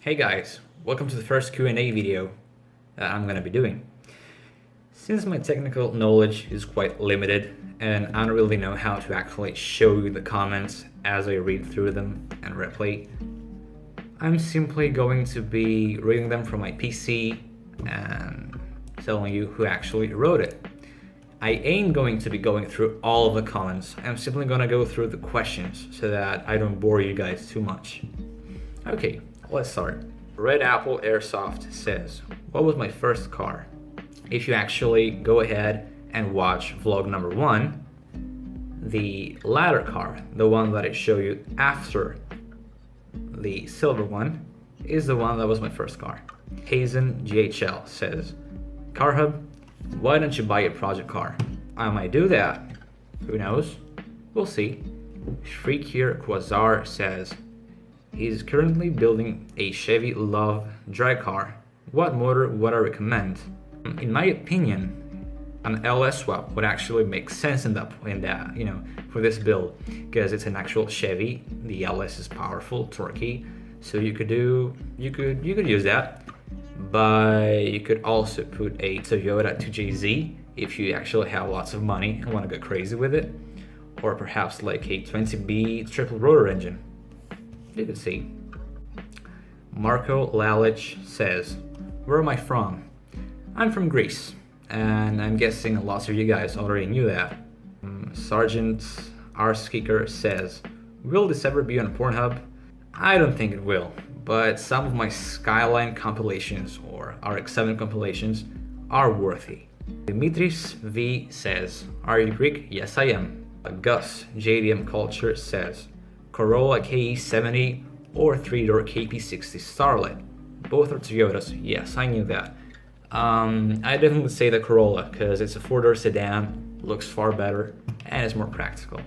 Hey guys, welcome to the first Q&A video that I'm gonna be doing. Since my technical knowledge is quite limited and I don't really know how to actually show you the comments as I read through them and replay, I'm simply going to be reading them from my PC and telling you who actually wrote it. I ain't going to be going through all of the comments. I'm simply gonna go through the questions so that I don't bore you guys too much. Okay, let's start. Red Apple Airsoft says, what was my first car? If you actually go ahead and watch vlog number 1, the latter car, the one that I show you after the silver one, is the one that was my first car. Hazen GHL says, Carhub, why don't you buy a project car? I might do that. Who knows? We'll see. Shreekier Quasar says, he's currently building a Chevy Love drag car. What motor would I recommend? In my opinion, an LS swap would actually make sense in that, for this build, because it's an actual Chevy. The LS is powerful, torquey, so you could use that. But you could also put a Toyota 2JZ if you actually have lots of money and want to go crazy with it, or perhaps like a 20B triple rotor engine. You can see. Marco Lalich says, where am I from? I'm from Greece, and I'm guessing lots of you guys already knew that. Sergeant Arskiker says, will this ever be on Pornhub? I don't think it will, but some of my Skyline compilations or RX-7 compilations are worthy. Dimitris V says, are you Greek? Yes, I am. Gus JDM Culture says, Corolla KE70 or 3-door KP60 Starlet. Both are Toyotas. Yes, I knew that. I definitely say the Corolla because it's a 4-door sedan, looks far better, and is more practical.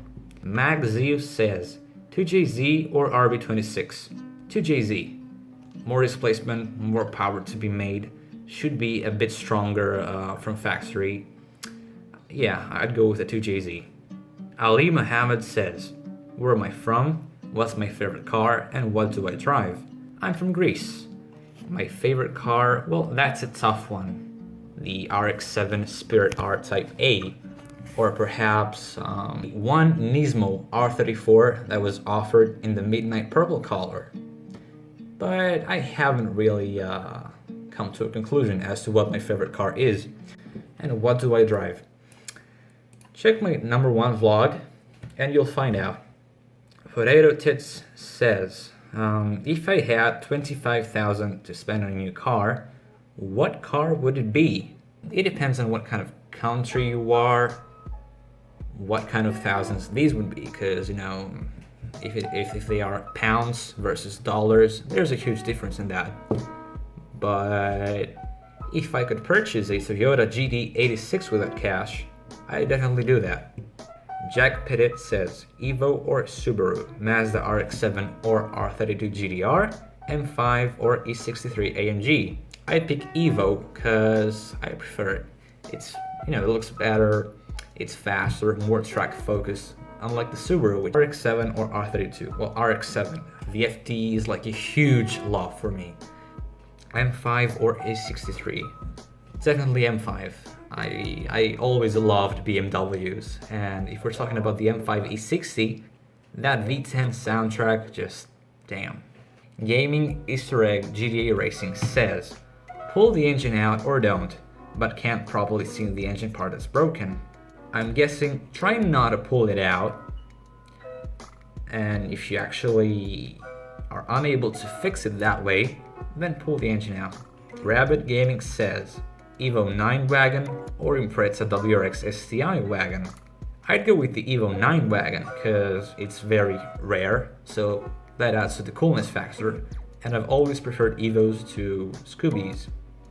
Mag Zeus says, 2JZ or RB26? 2JZ. More displacement, more power to be made, should be a bit stronger from factory. Yeah, I'd go with a 2JZ. Ali Muhammad says, where am I from? What's my favorite car? And what do I drive? I'm from Greece. My favorite car, well, that's a tough one. The RX-7 Spirit R Type A, or perhaps one Nismo R34 that was offered in the midnight purple color. But I haven't really come to a conclusion as to what my favorite car is and what do I drive. Check my number 1 vlog and you'll find out. Potato Tits says, if I had $25,000 to spend on a new car, what car would it be? It depends on what kind of country you are, what kind of thousands these would be, because if they are pounds versus dollars, there's a huge difference in that. But if I could purchase a Toyota GD86 with that cash, I'd definitely do that. Jack Pettit says, Evo or Subaru, Mazda RX-7 or R32 GDR, M5 or E63 AMG. I'd pick Evo because I prefer it. It's, it looks better, it's faster, more track focused, unlike the Subaru with RX-7 or R32. Well, RX-7, the FT is like a huge love for me. M5 or E63, definitely M5. I always loved BMWs, and if we're talking about the M5 E60, that V10 soundtrack, just damn. Gaming Easter Egg GTA Racing says, pull the engine out or don't, but can't properly see the engine part that's broken. I'm guessing try not to pull it out, and if you actually are unable to fix it that way, then pull the engine out. Rabbit Gaming says, Evo 9 wagon or Impreza WRX STI wagon. I'd go with the Evo 9 wagon because it's very rare, so that adds to the coolness factor, and I've always preferred Evos to Scoobies.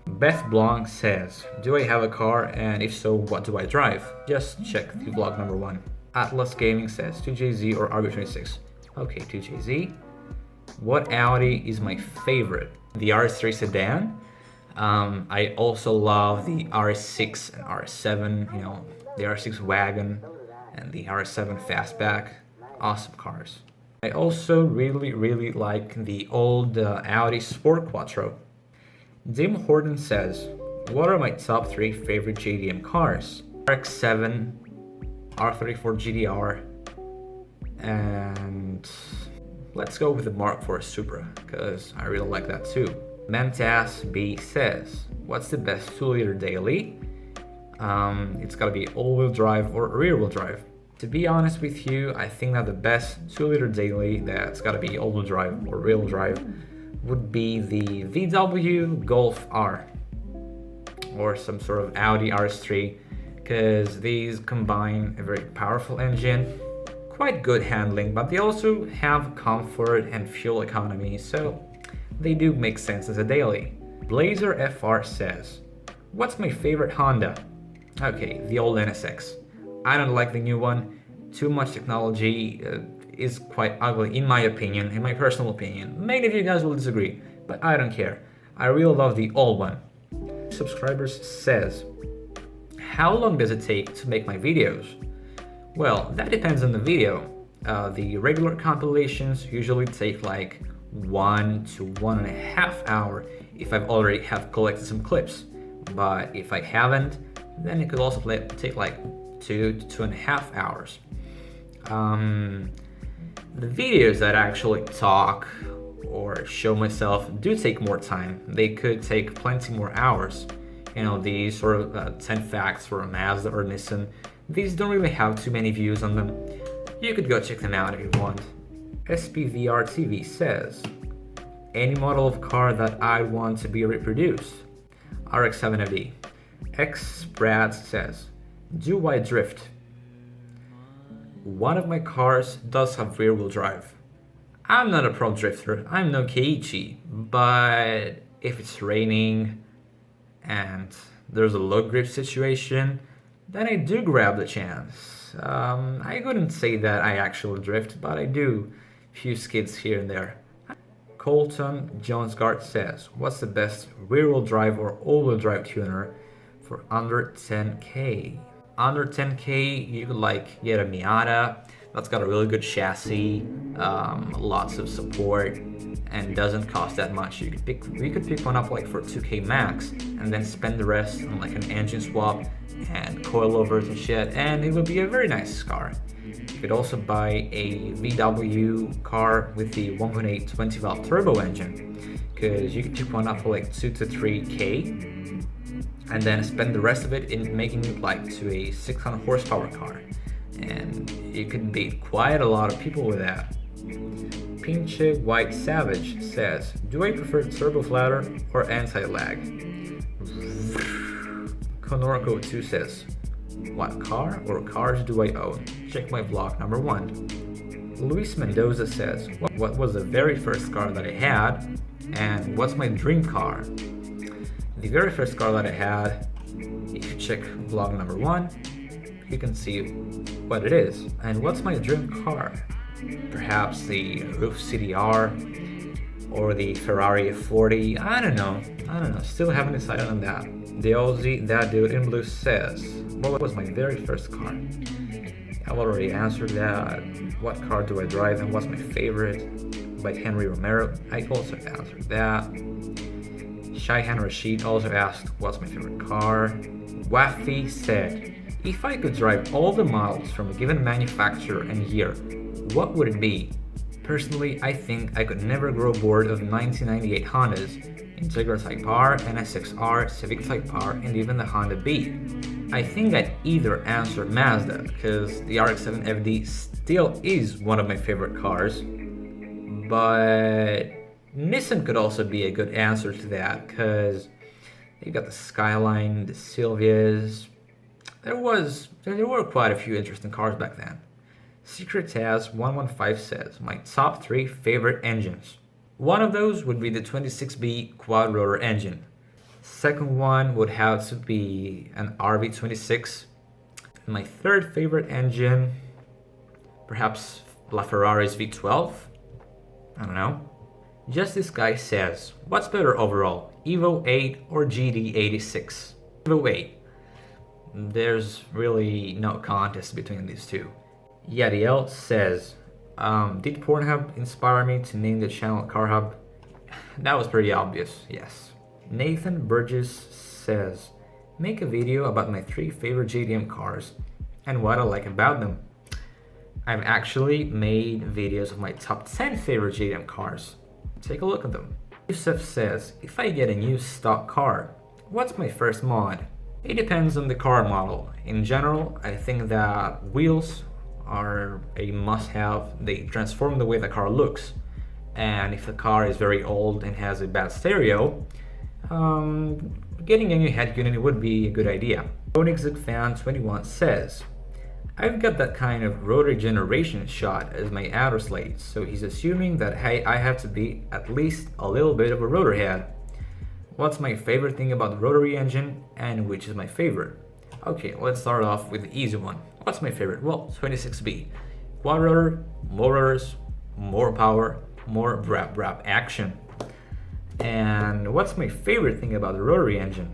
Beth Blanc says, do I have a car, and if so, what do I drive? Just check the vlog number 1. Atlas Gaming says, 2JZ or RB26? Okay, 2JZ. What Audi is my favorite? The RS3 sedan. I also love the RS6 and RS7, the RS6 wagon and the RS7 fastback. Awesome cars. I also really like the old Audi Sport Quattro. Dim Horton says, what are my top 3 favorite JDM cars? RX-7, R34 GDR, and let's go with the Mark IV Supra, because I really like that too. Memtas B says, what's the best 2-liter daily? It's gotta be all-wheel drive or rear-wheel drive. To be honest with you, I think that the best 2-liter daily that's gotta be all-wheel drive or rear-wheel drive would be the VW Golf R or some sort of Audi RS3, because these combine a very powerful engine, quite good handling, but they also have comfort and fuel economy, so they do make sense as a daily. Blazer FR says, what's my favorite Honda? Okay, the old NSX. I don't like the new one. Too much technology is quite ugly in my opinion, in my personal opinion. Many of you guys will disagree, but I don't care. I really love the old one. Subscribers says, how long does it take to make my videos? Well, that depends on the video. The regular compilations usually take like 1 to 1.5 hours if I've already have collected some clips. But if I haven't, then it could also take like 2 to 2.5 hours. The videos that actually talk or show myself do take more time. They could take plenty more hours. You know, these sort of 10 facts for a Mazda or Nissan, these don't really have too many views on them. You could go check them out if you want. SPVR TV says, any model of car that I want to be reproduced? RX-7 FD. X Brad says, do I drift? One of my cars does have rear-wheel drive. I'm not a pro drifter, I'm no Keiichi, but if it's raining and there's a low grip situation, then I do grab the chance. I wouldn't say that I actually drift, but I do a few skids here and there. Colton Jonesgard says, what's the best rear-wheel drive or all-wheel drive tuner for under 10k? Under 10k, you could like get a Miata that's got a really good chassis, lots of support, and doesn't cost that much. You could pick one up like for 2k max, and then spend the rest on like an engine swap and coilovers and shit, and it would be a very nice car. You could also buy a VW car with the 1.8 20 valve turbo engine, because you could pick one up for like 2 to 3k, and then spend the rest of it in making it like to a 600 horsepower car, and you could beat quite a lot of people with that. Pinche White Savage says, do I prefer turbo flatter or anti-lag? Konorko 2 says, what car or cars do I own? Check my vlog number 1. Luis Mendoza says, what was the very first car that I had, and what's my dream car? The very first car that I had, if you check vlog number 1, you can see what it is. And what's my dream car? Perhaps the Roof CDR or the Ferrari F40. I don't know. Still haven't decided on that. The Aussie That Dude in Blue says, what was my very first car? I've already answered that. What car do I drive and what's my favorite? By Henry Romero. I also answered that. Shaihan Rashid also asked, what's my favorite car? Wafi said, if I could drive all the models from a given manufacturer and year, what would it be? Personally, I think I could never grow bored of 1998 Hondas, Integra Type R, NSX-R, Civic Type R, and even the Honda Beat. I think I'd either answer Mazda, because the RX-7 FD still is one of my favorite cars, but Nissan could also be a good answer to that, because you got the Skyline, the Silvias. There were quite a few interesting cars back then. Secret Taz 115 says, my top 3 favorite engines. One of those would be the 26B quad rotor engine. Second one would have to be an RV26. My third favorite engine, perhaps LaFerrari's V12. I don't know. Just This Guy says, what's better overall, Evo 8 or GD86? Evo 8. There's really no contest between these two. Yadiel says, Did Pornhub inspire me to name the channel Carhub? That was pretty obvious, yes. Nathan Burgess says, make a video about my 3 favorite JDM cars and what I like about them. I've actually made videos of my top 10 favorite JDM cars. Take a look at them. Yusuf says, if I get a new stock car, what's my first mod? It depends on the car model. In general, I think that wheels are a must-have. They transform the way the car looks. And if the car is very old and has a bad stereo, getting a new head unit would be a good idea. Fan21 says, I've got that kind of rotary generation shot as my outer slate, so he's assuming that hey, I have to be at least a little bit of a rotor head. What's my favorite thing about the rotary engine and which is my favorite? Okay, let's start off with the easy one. What's my favorite? Well, 26B. Quad rotor, more rotors, more power, more brap action. And what's my favorite thing about the rotary engine?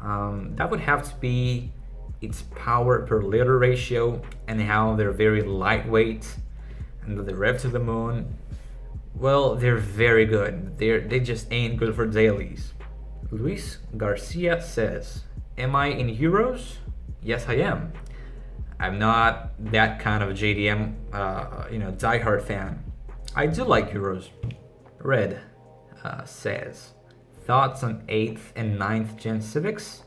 That would have to be its power per liter ratio and how they're very lightweight and the rev to the moon. Well, they're very good. They just ain't good for dailies. Luis Garcia says, am I in Euros? Yes, I am. I'm not that kind of a JDM, diehard fan. I do like Euros. Red says, thoughts on 8th and 9th gen Civics?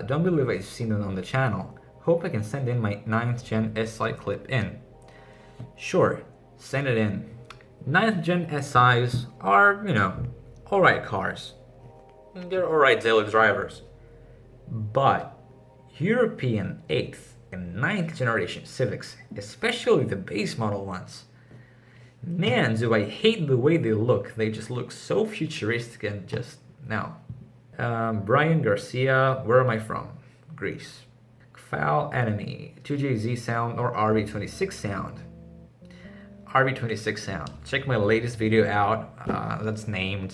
Don't believe I've seen it on the channel. Hope I can send in my 9th gen SI clip in. Sure, send it in. 9th gen SIs are, alright cars. They're alright daily drivers. But European 8th and 9th generation Civics, especially the base model ones, man, do I hate the way they look. They just look so futuristic and just, no. Brian Garcia, where am I from? Greece. Foul Enemy, 2JZ sound or RB26 sound? RB26 sound. Check my latest video out that's named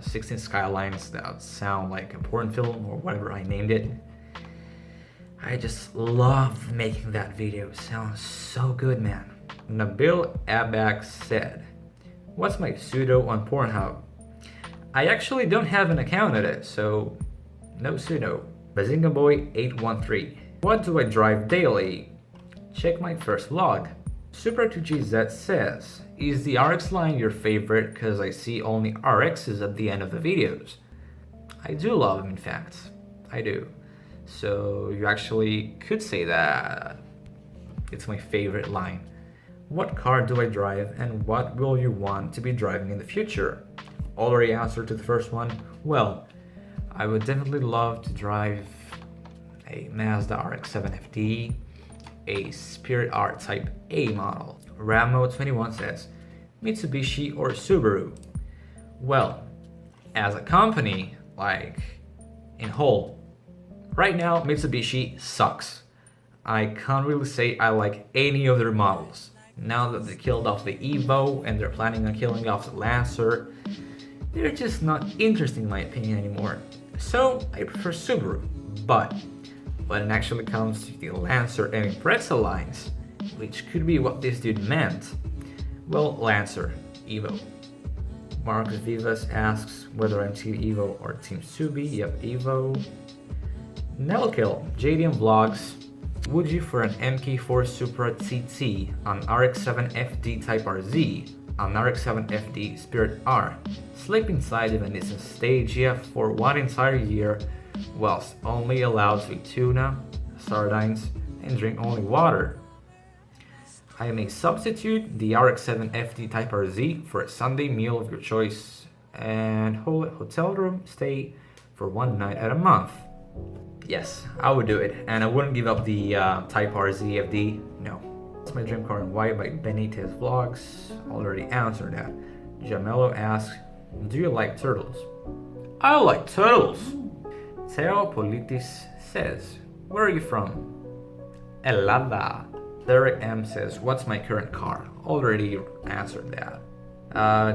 16 Skylines that sound like a porn film or whatever I named it. I just love making that video. It sounds so good, man. Nabil Abak said, what's my pseudo on Pornhub? I actually don't have an account at it, so no pseudo. Bazinga Boy 813. What do I drive daily? Check my first vlog. Super2GZ says, is the RX line your favorite? Cause I see only RXs at the end of the videos. I do love them, in fact. I do. So you actually could say that it's my favorite line. What car do I drive and what will you want to be driving in the future? Already answered to the first one. Well, I would definitely love to drive a Mazda RX-7 FD, a Spirit R Type A model. Ramo21 says, Mitsubishi or Subaru? Well, as a company, like in whole, right now Mitsubishi sucks. I can't really say I like any of their models. Now that they killed off the Evo and they're planning on killing off the Lancer, they're just not interesting in my opinion anymore. So I prefer Subaru. But when it actually comes to the Lancer and Impreza lines, which could be what this dude meant, well, Lancer, Evo. Marcus Vivas asks whether I'm Team Evo or Team Subi. Yep, Evo. Nelkill, JDM Vlogs. Would you for an MK4 Supra TT, an RX-7 FD Type RZ, an RX-7 FD Spirit R, sleep inside of a Nissan Stagia for 1 entire year whilst only allowed to eat tuna, sardines, and drink only water? I may substitute the RX-7 FD Type RZ for a Sunday meal of your choice and hotel room stay for 1 night at a month. Yes, I would do it, and I wouldn't give up the Type RZ FD, no. That's my dream car and why by Benitez Vlogs. Already answered that. Jamelo asks, do you like turtles? I like turtles! Theo Politis says, where are you from? Elada. Derek M says, what's my current car? Already answered that.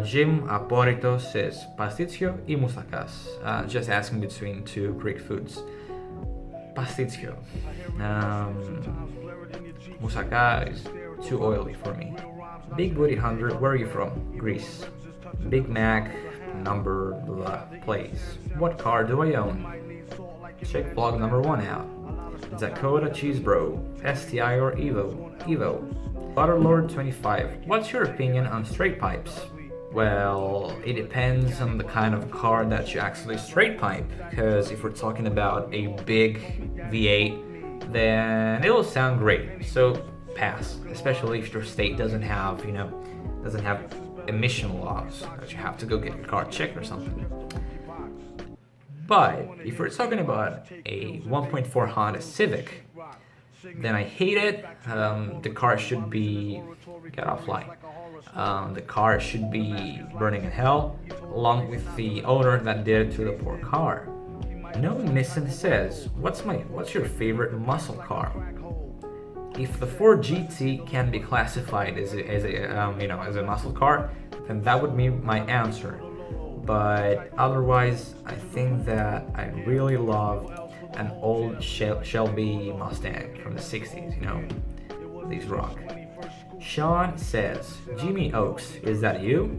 Jim Aporito says, pasticcio y musacas. Just asking between 2 Greek foods. Pasticcio. Moussaka is too oily for me. Big Booty Hunter, where are you from? Greece. Big Mac, number blah, place. What car do I own? Check vlog number 1 out. Dakota Cheesebro, STI or Evo? Evo. Butterlord 25, what's your opinion on straight pipes? Well, it depends on the kind of car that you actually straight pipe, because if we're talking about a big V8, then it'll sound great, so pass, especially if your state doesn't have, doesn't have emission laws that you have to go get your car checked or something. But if we're talking about a 1.4 Honda Civic, then I hate it. The car should be get offline. The car should be burning in hell, along with the owner that did it to the poor car. No Nissan says, what's your favorite muscle car? If the Ford GT can be classified as a muscle car, then that would be my answer. But otherwise, I think that I really love an old Shelby Mustang from the 60s, these rock. Sean says, Jimmy Oaks, is that you?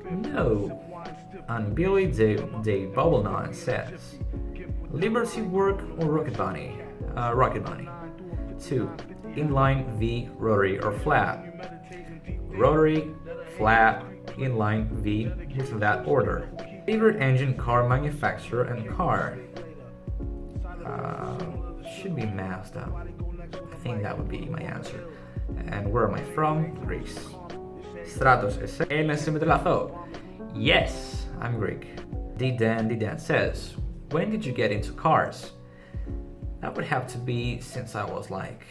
No. And Billy de Bubblenon says, Liberty Work or Rocket Bunny? Rocket Bunny. 2. Inline V, rotary or flat? Rotary, flat, inline V, in that order. Favorite engine, car manufacturer, and car? Should be Mazda. I think that would be my answer. And where am I from? Greece. Stratos S. Yes, I'm Greek. D-Dan says, when did you get into cars? That would have to be since I was like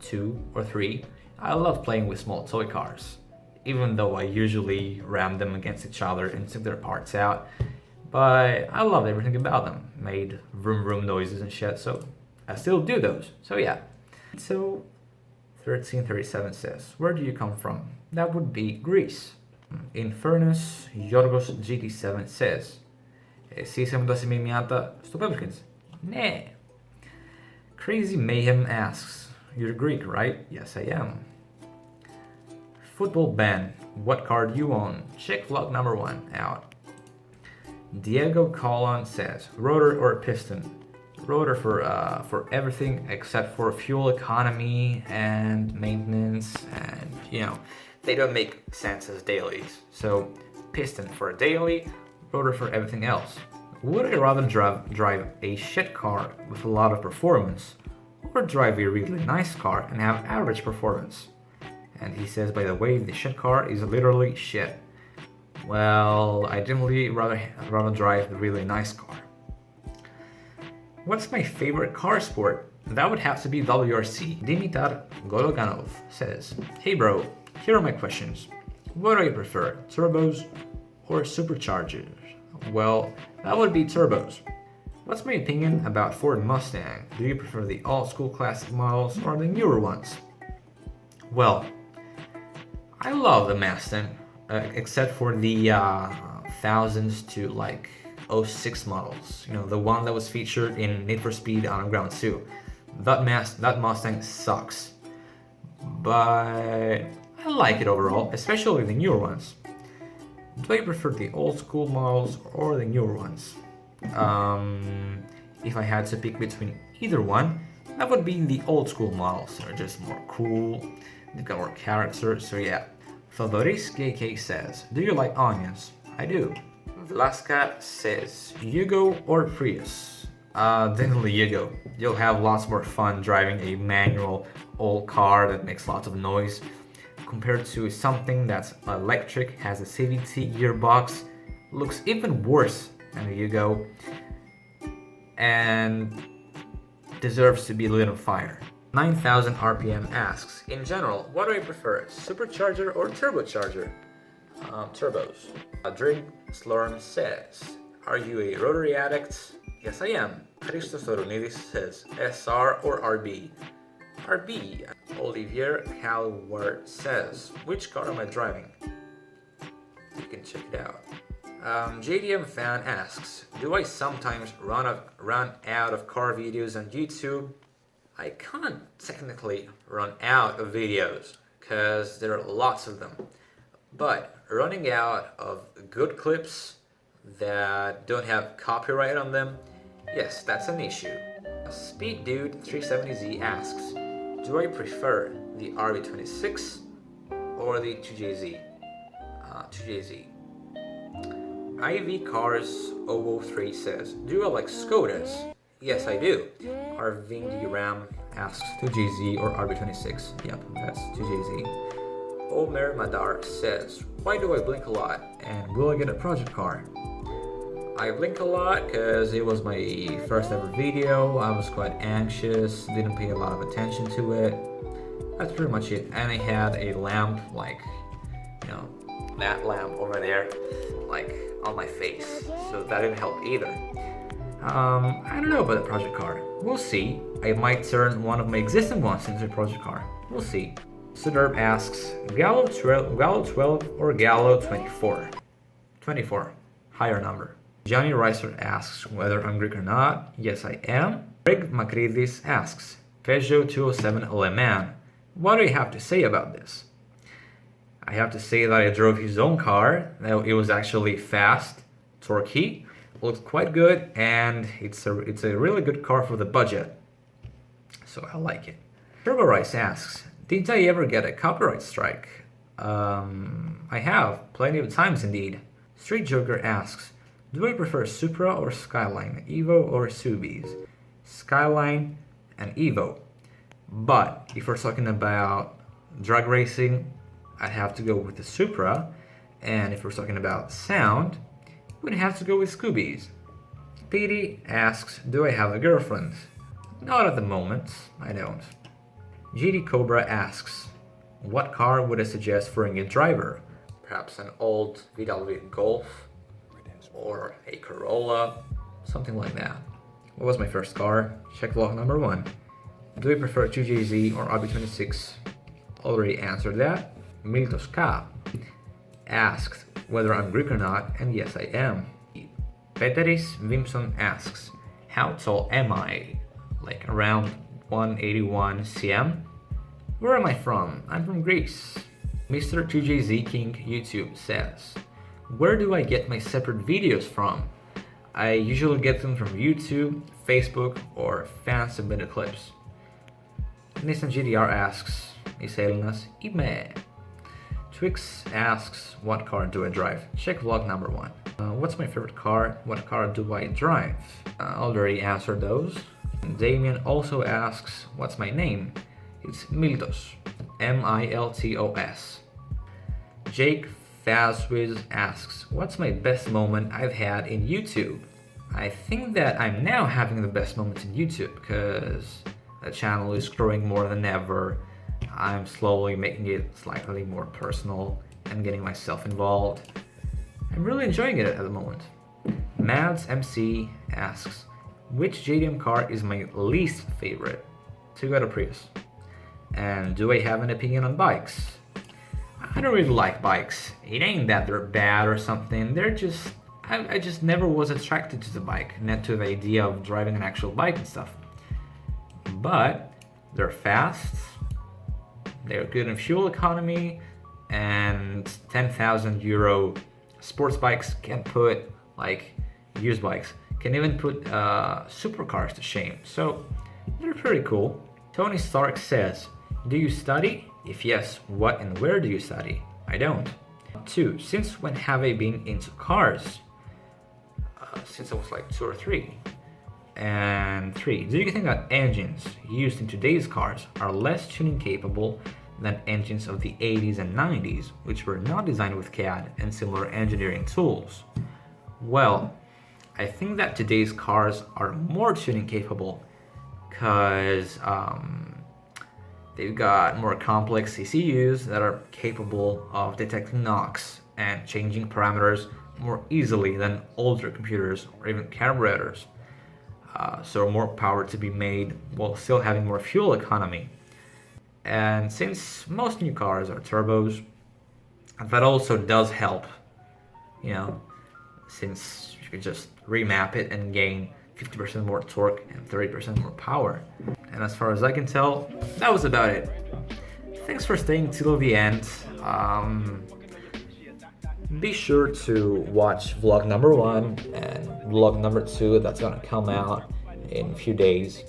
2 or 3. I love playing with small toy cars, even though I usually ram them against each other and took their parts out. But I loved everything about them. Made vroom vroom noises and shit, so I still do those. So yeah. So 1337 says, where do you come from? That would be Greece. In fairness, Yorgos GT7 says, εσύ είσαι με τα σημειμιάτα στο Pepperkins? Ναι. Crazy Mayhem asks, you're Greek, right? Yes, I am. Football ban, what car do you own? Check vlog number 1 out. Diego Colon says, rotor or piston? Rotor for everything except for fuel economy and maintenance, and they don't make sense as dailies. So piston for a daily, rotor for everything else. Would I rather drive a shit car with a lot of performance, or drive a really nice car and have average performance? And he says, by the way, the shit car is literally shit. Well, I definitely rather drive the really nice car. What's my favorite car sport? That would have to be WRC. Dimitar Gologanov says, hey bro, here are my questions. What do you prefer, turbos or superchargers? Well, that would be turbos. What's my opinion about Ford Mustang? Do you prefer the old school classic models or the newer ones? Well, I love the Mustang, except for the thousands to like 06 models. The one that was featured in Need for Speed Underground 2. That Mustang sucks. But I like it overall, especially the newer ones. Do I prefer the old school models or the newer ones? If I had to pick between either one, that would be the old school models. They're just more cool, they've got more character, so yeah. Favoris KK says, do you like onions? I do. Vlaska says, Yugo or Prius? Definitely Yugo. You'll have lots more fun driving a manual old car that makes lots of noise compared to something that's electric, has a CVT gearbox, looks even worse than the Yugo, and deserves to be lit on fire. 9000 RPM asks, in general, what do I prefer, supercharger or turbocharger? Turbos. Drink Slorm says, are you a rotary addict? Yes, I am. Christos Orunidis says, SR or RB? RB. Olivier Calward says, which car am I driving? You can check it out. JDM fan asks, do I sometimes run out of car videos on YouTube? I can't technically run out of videos because there are lots of them. But running out of good clips that don't have copyright on them, yes, that's an issue. Speed Dude 370Z asks, do I prefer the RB26 or the 2JZ? 2JZ. IV Cars 003 says, do I like Skodas? Yes, I do. Arvindi Ram asks, 2JZ or RB26? Yep, that's 2JZ. Omer Madar says, why do I blink a lot? And will I get a project car? I blink a lot because it was my first ever video. I was quite anxious, didn't pay a lot of attention to it. That's pretty much it. And I had a lamp, like, you know, that lamp over there, like on my face. So that didn't help either. I don't know about the project car. We'll see. I might turn one of my existing ones into a project car. We'll see. Suderb asks, Gallo 12 or Gallo 24? 24. Higher number. Johnny Reiser asks whether I'm Greek or not. Yes, I am. Greg Makridis asks, Peugeot 207 Le Mans. What do you have to say about this? I have to say that I drove his own car. It was actually fast, torquey, looks quite good, and it's a really good car for the budget. So I like it. Turbo Rice asks, did I ever get a copyright strike? I have, plenty of times indeed. Street Joker asks, do I prefer Supra or Skyline, Evo or Subies? Skyline and Evo. But if we're talking about drag racing, I'd have to go with the Supra. And if we're talking about sound, we'd have to go with Scoobies. Petey asks, do I have a girlfriend? Not at the moment, I don't. GD Cobra asks, what car would I suggest for a new driver? Perhaps an old VW Golf or a Corolla, something like that. What was my first car? Check vlog number 1. Do I prefer 2JZ or RB26? Already answered that. Miltos K asked whether I'm Greek or not, and yes, I am. Peteris Vimson asks, how tall am I? Like around 181 cm? Where am I from? I'm from Greece. Mr. 2JZ King YouTube says, where do I get my separate videos from? I usually get them from YouTube, Facebook, or fan submitted clips. Nissan GDR asks, Iselinas Ime. Twix asks, what car do I drive? Check vlog number 1. What's my favorite car? What car do I drive? Already answered those. Damien also asks, what's my name? It's Miltos. Miltos. Jake Fazwiz asks, what's my best moment I've had in YouTube? I think that I'm now having the best moments in YouTube because the channel is growing more than ever. I'm slowly making it slightly more personal and getting myself involved. I'm really enjoying it at the moment. Mads MC asks, which JDM car is my least favorite? Toyota Prius. And do I have an opinion on bikes? I don't really like bikes. It ain't that they're bad or something. They're just, I just never was attracted to the bike, not to the idea of driving an actual bike and stuff. But they're fast, they're good in fuel economy, and 10,000 euro sports bikes can put, like used bikes, can even put supercars to shame. So they're pretty cool. Tony Stark says, do you study? If yes, what and where do you study? I don't. 2. Since when have I been into cars? Since I was like 2 or 3. And 3. Do you think that engines used in today's cars are less tuning capable than engines of the 80s and 90s, which were not designed with CAD and similar engineering tools? Well, I think that today's cars are more tuning capable because they've got more complex ECUs that are capable of detecting knocks and changing parameters more easily than older computers or even carburetors. So more power to be made while still having more fuel economy. And since most new cars are turbos, that also does help, you know, since you can just remap it and gain 50% more torque and 30% more power. And as far as I can tell, that was about it. Thanks for staying till the end. Be sure to watch vlog number 1 and vlog number 2 that's gonna come out in a few days.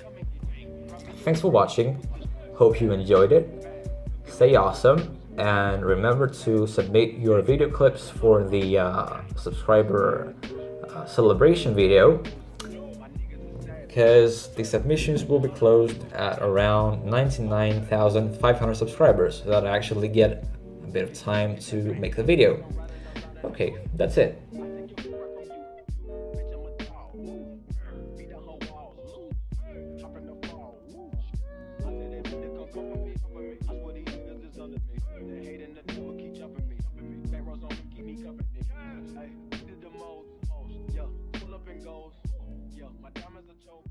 Thanks for watching. Hope you enjoyed it. Stay awesome, and remember to submit your video clips for the subscriber celebration video, because the submissions will be closed at around 99,500 subscribers, so that I actually get a bit of time to make the video. Okay, that's it. Yeah, my diamonds are choke.